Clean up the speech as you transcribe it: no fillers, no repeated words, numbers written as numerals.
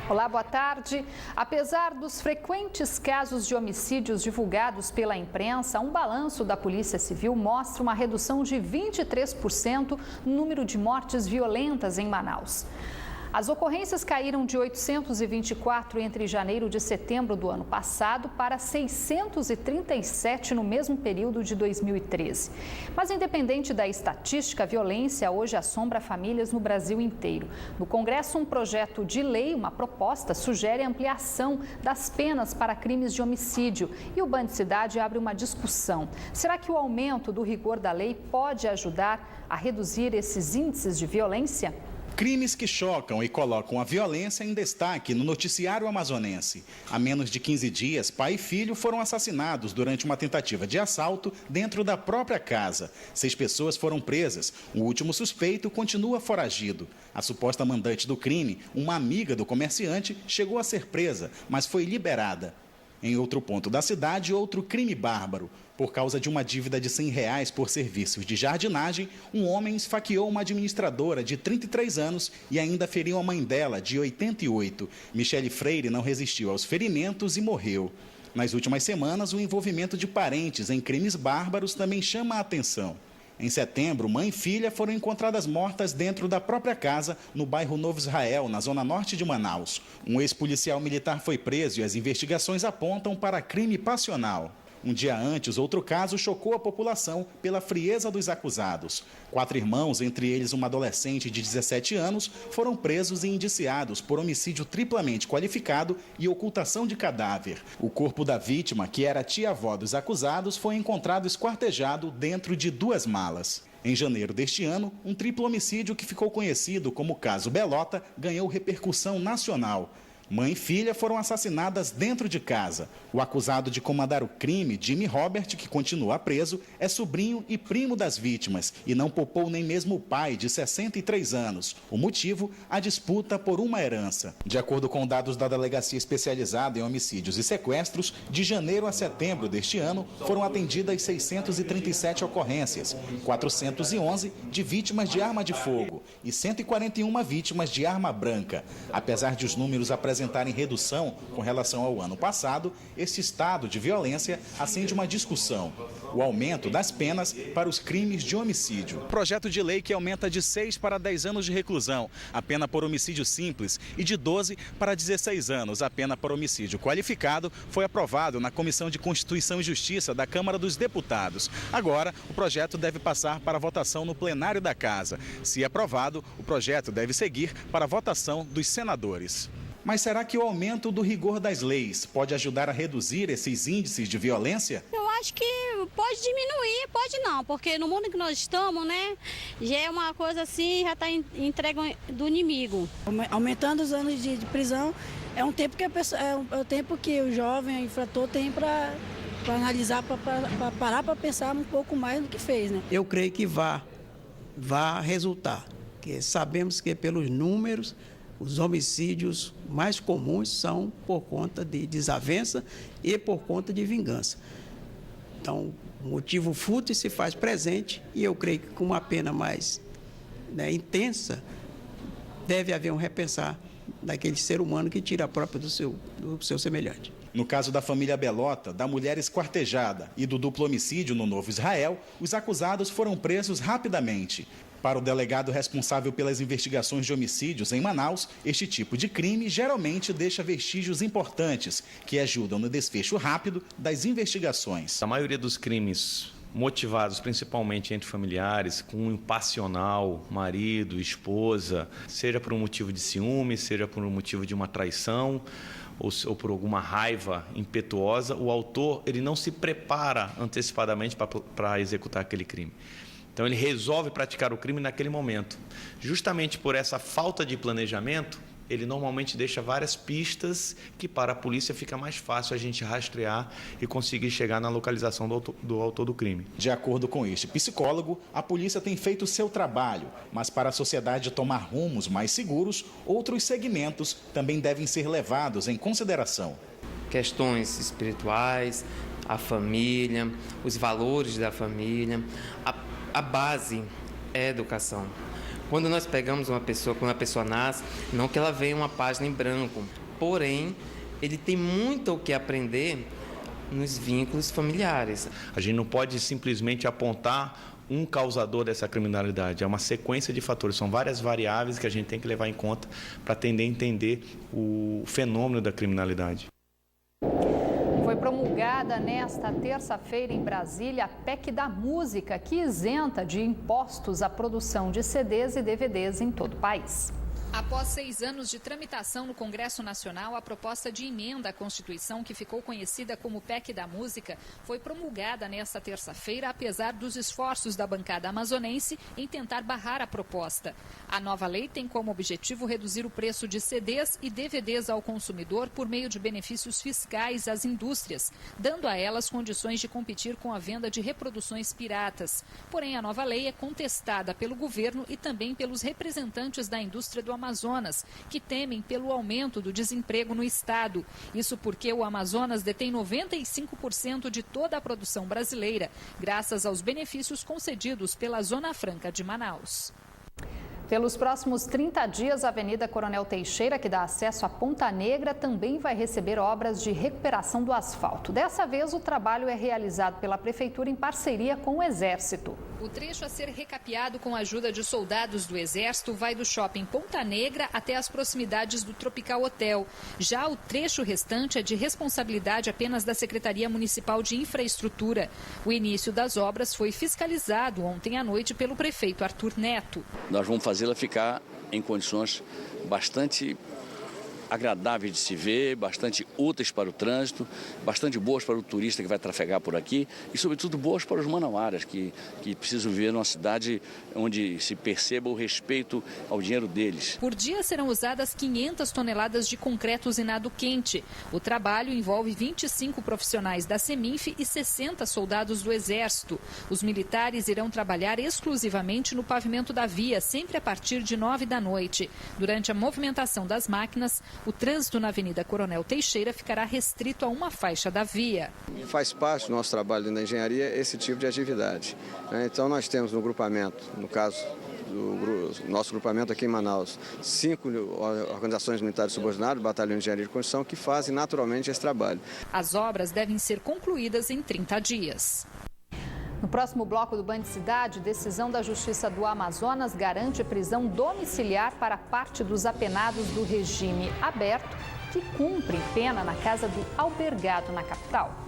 Olá, boa tarde. Apesar dos frequentes casos de homicídios divulgados pela imprensa, um balanço da Polícia Civil mostra uma redução de 23% no número de mortes violentas em Manaus. As ocorrências caíram de 824 entre janeiro e setembro do ano passado para 637 no mesmo período de 2013. Mas, independente da estatística, a violência hoje assombra famílias no Brasil inteiro. No Congresso, um projeto de lei, uma proposta, sugere a ampliação das penas para crimes de homicídio. E o Band Cidade abre uma discussão. Será que o aumento do rigor da lei pode ajudar a reduzir esses índices de violência? Crimes que chocam e colocam a violência em destaque no noticiário amazonense. Há menos de 15 dias, pai e filho foram assassinados durante uma tentativa de assalto dentro da própria casa. 6 pessoas foram presas. O último suspeito continua foragido. A suposta mandante do crime, uma amiga do comerciante, chegou a ser presa, mas foi liberada. Em outro ponto da cidade, outro crime bárbaro. Por causa de uma dívida de R$100 por serviços de jardinagem, um homem esfaqueou uma administradora de 33 anos e ainda feriu a mãe dela, de 88. Michele Freire não resistiu aos ferimentos e morreu. Nas últimas semanas, o envolvimento de parentes em crimes bárbaros também chama a atenção. Em setembro, mãe e filha foram encontradas mortas dentro da própria casa, no bairro Novo Israel, na zona norte de Manaus. Um ex-policial militar foi preso e as investigações apontam para crime passional. Um dia antes, outro caso chocou a população pela frieza dos acusados. 4 irmãos, entre eles uma adolescente de 17 anos, foram presos e indiciados por homicídio triplamente qualificado e ocultação de cadáver. O corpo da vítima, que era tia-avó dos acusados, foi encontrado esquartejado dentro de 2 malas. Em janeiro deste ano, um triplo homicídio que ficou conhecido como caso Belota ganhou repercussão nacional. Mãe e filha foram assassinadas dentro de casa. O acusado de comandar o crime, Jimmy Robert, que continua preso, é sobrinho e primo das vítimas e não poupou nem mesmo o pai, de 63 anos. O motivo, a disputa por uma herança. De acordo com dados da Delegacia Especializada em Homicídios e Sequestros, de janeiro a setembro deste ano, foram atendidas 637 ocorrências, 411 de vítimas de arma de fogo e 141 vítimas de arma branca. Apesar de os números apresentarem redução com relação ao ano passado, este estado de violência acende uma discussão: o aumento das penas para os crimes de homicídio. Projeto de lei que aumenta de 6 para 10 anos de reclusão a pena por homicídio simples e de 12 para 16 anos a pena por homicídio qualificado foi aprovado na Comissão de Constituição e Justiça da Câmara dos Deputados. Agora, o projeto deve passar para votação no plenário da Casa. Se aprovado, o projeto deve seguir para a votação dos senadores. Mas será que o aumento do rigor das leis pode ajudar a reduzir esses índices de violência? Eu acho que pode diminuir, pode não, porque no mundo que nós estamos, né, já é uma coisa assim, já está entregue do inimigo. Aumentando os anos de prisão é um tempo que o tempo que o jovem, o infrator tem para analisar, para parar para pensar um pouco mais no que fez, né? Eu creio que vá resultar, que sabemos que pelos números os homicídios mais comuns são por conta de desavença e por conta de vingança. Então, o motivo fútil se faz presente e eu creio que com uma pena mais intensa, deve haver um repensar daquele ser humano que tira a própria do seu semelhante. No caso da família Belota, da mulher esquartejada e do duplo homicídio no Novo Israel, os acusados foram presos rapidamente. Para o delegado responsável pelas investigações de homicídios em Manaus, este tipo de crime geralmente deixa vestígios importantes que ajudam no desfecho rápido das investigações. A maioria dos crimes motivados principalmente entre familiares, com um passional, marido, esposa, seja por um motivo de ciúme, seja por um motivo de uma traição ou por alguma raiva impetuosa, o autor ele não se prepara antecipadamente para executar aquele crime. Então ele resolve praticar o crime naquele momento. Justamente por essa falta de planejamento, ele normalmente deixa várias pistas que para a polícia fica mais fácil a gente rastrear e conseguir chegar na localização do autor do crime. De acordo com este psicólogo, a polícia tem feito o seu trabalho, mas para a sociedade tomar rumos mais seguros, outros segmentos também devem ser levados em consideração. Questões espirituais, a família, os valores da família, a base é a educação. Quando nós pegamos uma pessoa, quando a pessoa nasce, não que ela venha uma página em branco, porém, ele tem muito o que aprender nos vínculos familiares. A gente não pode simplesmente apontar um causador dessa criminalidade, é uma sequência de fatores, são várias variáveis que a gente tem que levar em conta para tentar entender o fenômeno da criminalidade. Foi promulgada nesta terça-feira em Brasília a PEC da Música, que isenta de impostos a produção de CDs e DVDs em todo o país. Após 6 anos de tramitação no Congresso Nacional, a proposta de emenda à Constituição, que ficou conhecida como PEC da Música, foi promulgada nesta terça-feira, apesar dos esforços da bancada amazonense em tentar barrar a proposta. A nova lei tem como objetivo reduzir o preço de CDs e DVDs ao consumidor por meio de benefícios fiscais às indústrias, dando a elas condições de competir com a venda de reproduções piratas. Porém, a nova lei é contestada pelo governo e também pelos representantes da indústria do Amazonas, que temem pelo aumento do desemprego no estado. Isso porque o Amazonas detém 95% de toda a produção brasileira, graças aos benefícios concedidos pela Zona Franca de Manaus. Pelos próximos 30 dias, a Avenida Coronel Teixeira, que dá acesso à Ponta Negra, também vai receber obras de recuperação do asfalto. Dessa vez, o trabalho é realizado pela Prefeitura em parceria com o Exército. O trecho a ser recapeado com a ajuda de soldados do Exército vai do shopping Ponta Negra até as proximidades do Tropical Hotel. Já o trecho restante é de responsabilidade apenas da Secretaria Municipal de Infraestrutura. O início das obras foi fiscalizado ontem à noite pelo prefeito Arthur Neto. Nós vamos fazê-la ficar em condições bastante agradáveis de se ver, bastante úteis para o trânsito, bastante boas para o turista que vai trafegar por aqui e, sobretudo, boas para os manauaras que precisam viver numa cidade onde se perceba o respeito ao dinheiro deles. Por dia serão usadas 500 toneladas de concreto usinado quente. O trabalho envolve 25 profissionais da Seminf e 60 soldados do Exército. Os militares irão trabalhar exclusivamente no pavimento da via, sempre a partir de 9 da noite. Durante a movimentação das máquinas, o trânsito na Avenida Coronel Teixeira ficará restrito a uma faixa da via. Faz parte do nosso trabalho na engenharia esse tipo de atividade. Então nós temos no grupamento, no caso do nosso grupamento aqui em Manaus, 5 organizações militares subordinadas, Batalhão de Engenharia de Construção, que fazem naturalmente esse trabalho. As obras devem ser concluídas em 30 dias. No próximo bloco do Band Cidade, decisão da Justiça do Amazonas garante prisão domiciliar para parte dos apenados do regime aberto que cumprem pena na casa do albergado na capital.